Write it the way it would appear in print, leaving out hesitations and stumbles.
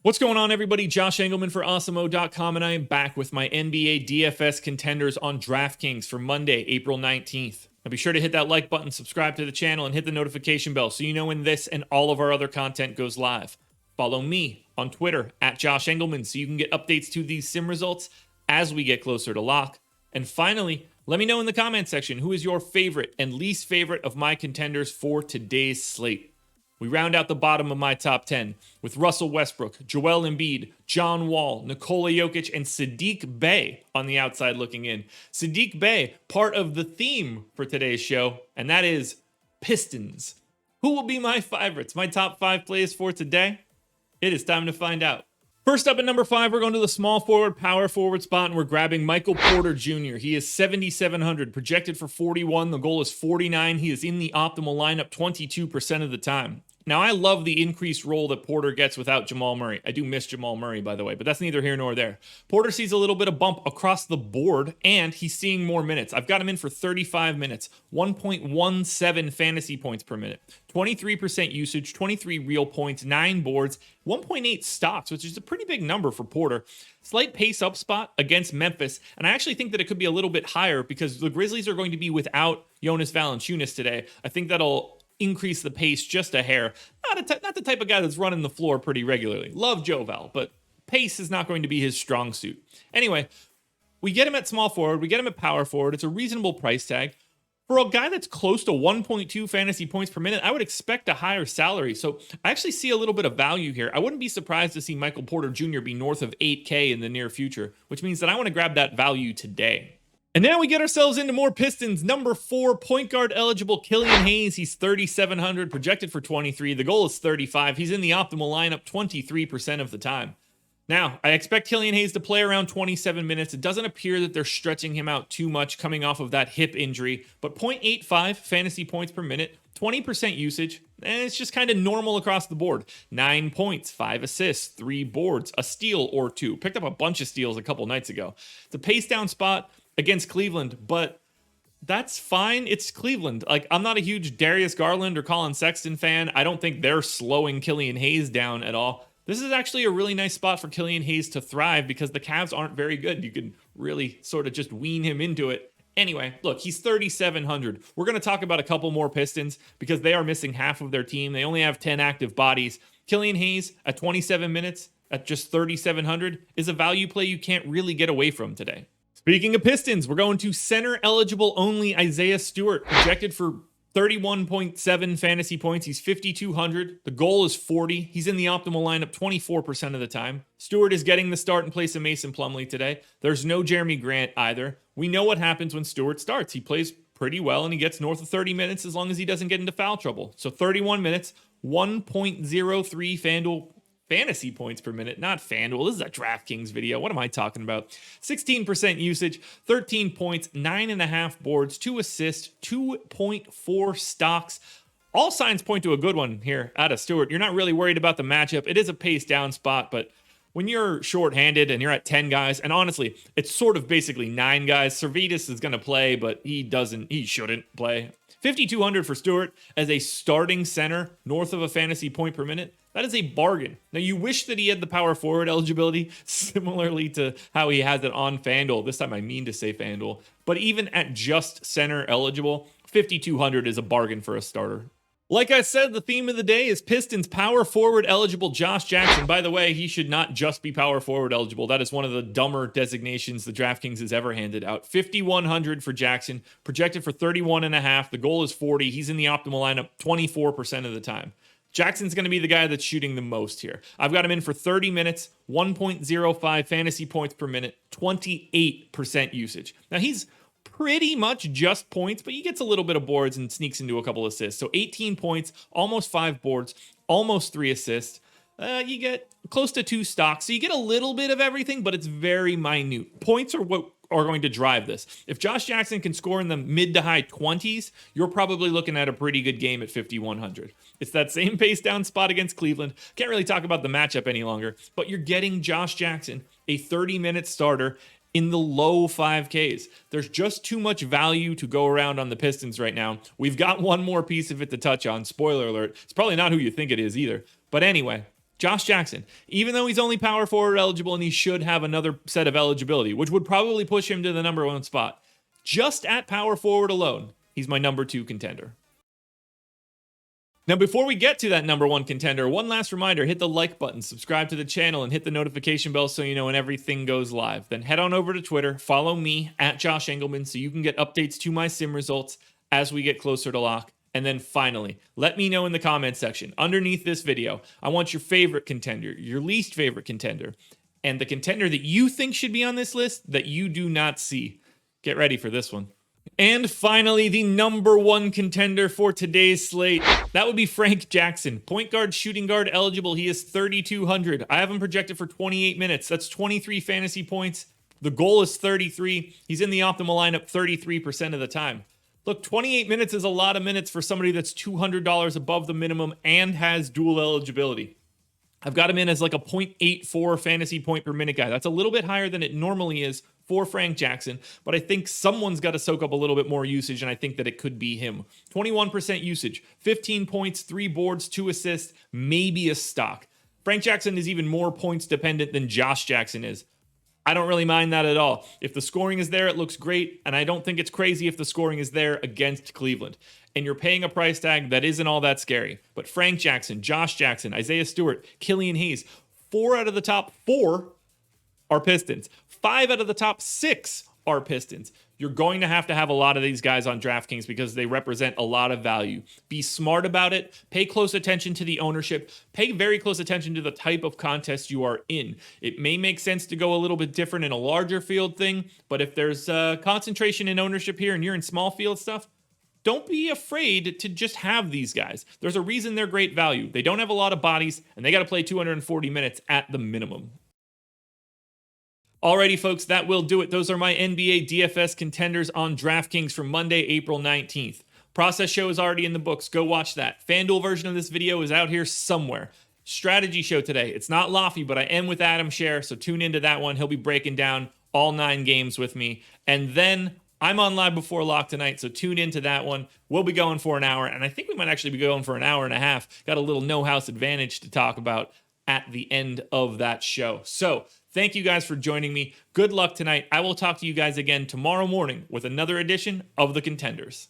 What's going on, everybody? Josh Engleman for Awesemo.com, and I am back with my NBA DFS contenders on DraftKings for Monday, April 19th. Now be sure to hit that like button, subscribe to the channel, and hit the notification bell so you know when this and all of our other content goes live. Follow me on Twitter at Josh Engleman so you can get updates to these sim results as we get closer to lock. And finally, let me know in the comment section who is your favorite and least favorite of my contenders for today's slate. We round out the bottom of my top 10 with Russell Westbrook, Joel Embiid, John Wall, Nikola Jokic, and Saddiq Bey on the outside looking in. Saddiq Bey, part of the theme for today's show, and that is Pistons. Who will be my favorites, my top 5 plays for today? It is time to find out. First up at number 5, we're going to the small forward, power forward spot, and we're grabbing Michael Porter Jr. He is 7,700, projected for 41. The goal is 49. He is in the optimal lineup 22% of the time. Now, I love the increased role that Porter gets without Jamal Murray. I do miss Jamal Murray, by the way, but that's neither here nor there. Porter sees a little bit of bump across the board, and he's seeing more minutes. I've got him in for 35 minutes, 1.17 fantasy points per minute, 23% usage, 23 real points, 9 boards, 1.8 stocks, which is a pretty big number for Porter. Slight pace up spot against Memphis, and I actually think that it could be a little bit higher because the Grizzlies are going to be without Jonas Valanciunas today. I think that'll increase the pace just a hair. Not the type of guy that's running the floor pretty regularly. Love Joe Val, but pace is not going to be his strong suit. Anyway, we get him at small forward. We get him at power forward. It's a reasonable price tag. For a guy that's close to 1.2 fantasy points per minute, I would expect a higher salary. So I actually see a little bit of value here. I wouldn't be surprised to see Michael Porter Jr. be north of 8K in the near future, which means that I want to grab that value today. And now we get ourselves into more Pistons. Number 4, point guard eligible Killian Hayes. He's 3,700, projected for 23. The goal is 35. He's in the optimal lineup 23% of the time. Now, I expect Killian Hayes to play around 27 minutes. It doesn't appear that they're stretching him out too much coming off of that hip injury, but 0.85 fantasy points per minute, 20% usage, and it's just kind of normal across the board. 9 points, 5 assists, 3 boards, a steal or 2. Picked up a bunch of steals a couple nights ago. It's a pace down spot against Cleveland, but that's fine. It's Cleveland. Like, I'm not a huge Darius Garland or Colin Sexton fan. I don't think they're slowing Killian Hayes down at all. This is actually a really nice spot for Killian Hayes to thrive because the Cavs aren't very good. You can really sort of just wean him into it. Anyway, look, he's 3,700. We're going to talk about a couple more Pistons because they are missing half of their team. They only have 10 active bodies. Killian Hayes at 27 minutes at just 3,700 is a value play you can't really get away from today. Speaking of Pistons, we're going to center eligible only Isaiah Stewart, projected for 31.7 fantasy points. He's 5,200. The goal is 40. He's in the optimal lineup 24% of the time. Stewart is getting the start in place of Mason Plumlee today. There's no Jeremy Grant either. We know what happens when Stewart starts. He plays pretty well and he gets north of 30 minutes as long as he doesn't get into foul trouble. So 31 minutes, 1.03 FanDuel fantasy points per minute, not FanDuel. This is a DraftKings video. What am I talking about? 16% usage, 13 points, 9.5 boards, 2 assists, 2.4 stocks. All signs point to a good one here out of Stewart. You're not really worried about the matchup. It is a pace down spot, but when you're shorthanded and you're at 10 guys, and honestly, it's sort of basically 9 guys. Servetus is going to play, but he shouldn't play. 5,200 for Stewart as a starting center north of a fantasy point per minute. That is a bargain. Now, you wish that he had the power forward eligibility similarly to how he has it on FanDuel. This time I mean to say FanDuel. But even at just center eligible, 5,200 is a bargain for a starter. Like I said, the theme of the day is Pistons power forward eligible Josh Jackson. By the way, he should not just be power forward eligible. That is one of the dumber designations the DraftKings has ever handed out. 5,100 for Jackson, projected for 31.5. The goal is 40. He's in the optimal lineup 24% of the time. Jackson's going to be the guy that's shooting the most here. I've got him in for 30 minutes, 1.05 fantasy points per minute, 28% usage. Now, he's pretty much just points, but he gets a little bit of boards and sneaks into a couple assists. So 18 points, almost 5 boards, almost 3 assists. You get close to 2 stocks. So you get a little bit of everything, but it's very minute. Points are what are going to drive this. If Josh Jackson can score in the mid to high 20s, you're probably looking at a pretty good game at 5,100. It's that same pace down spot against Cleveland. Can't really talk about the matchup any longer, but you're getting Josh Jackson, a 30-minute starter, in the low 5Ks. There's just too much value to go around on the Pistons right now. We've got one more piece of it to touch on. Spoiler alert. It's probably not who you think it is either. But anyway, Josh Jackson, even though he's only power forward eligible and he should have another set of eligibility, which would probably push him to the number 1 spot, just at power forward alone, he's my number 2 contender. Now, before we get to that number 1 contender, one last reminder, hit the like button, subscribe to the channel, and hit the notification bell so you know when everything goes live. Then head on over to Twitter, follow me at Josh Engleman so you can get updates to my sim results as we get closer to lock. And then finally, let me know in the comments section underneath this video. I want your favorite contender, your least favorite contender, and the contender that you think should be on this list that you do not see. Get ready for this one. And finally, the number 1 contender for today's slate. That would be Frank Jackson. Point guard, shooting guard eligible. He is 3,200. I have him projected for 28 minutes. That's 23 fantasy points. The goal is 33. He's in the optimal lineup 33% of the time. Look, 28 minutes is a lot of minutes for somebody that's $200 above the minimum and has dual eligibility. I've got him in as like a 0.84 fantasy point per minute guy. That's a little bit higher than it normally is for Frank Jackson, but I think someone's got to soak up a little bit more usage, and I think that it could be him. 21% usage, 15 points, 3 boards, 2 assists, maybe a stock. Frank Jackson is even more points dependent than Josh Jackson is. I don't really mind that at all. If the scoring is there, it looks great, and I don't think it's crazy if the scoring is there against Cleveland. And you're paying a price tag that isn't all that scary. But Frank Jackson, Josh Jackson, Isaiah Stewart, Killian Hayes, 4 out of the top 4 are Pistons. 5 out of the top 6 are Pistons. You're going to have a lot of these guys on DraftKings because they represent a lot of value. Be smart about it. Pay close attention to the ownership. Pay very close attention to the type of contest you are in. It may make sense to go a little bit different in a larger field thing, but if there's concentration in ownership here and you're in small field stuff, don't be afraid to just have these guys. There's a reason they're great value. They don't have a lot of bodies, and they got to play 240 minutes at the minimum. Alrighty, folks, that will do it. Those are my NBA DFS contenders on DraftKings for Monday, April 19th. Process show is already in the books. Go watch that. FanDuel version of this video is out here somewhere. Strategy show today. It's not Lofty, but I am with Adam Scher, so tune into that one. He'll be breaking down all 9 games with me. And then I'm on live before lock tonight, so tune into that one. We'll be going for an hour, and I think we might actually be going for an hour and a half. Got a little no-house advantage to talk about at the end of that show. So thank you guys for joining me. Good luck tonight. I will talk to you guys again tomorrow morning with another edition of the Contenders.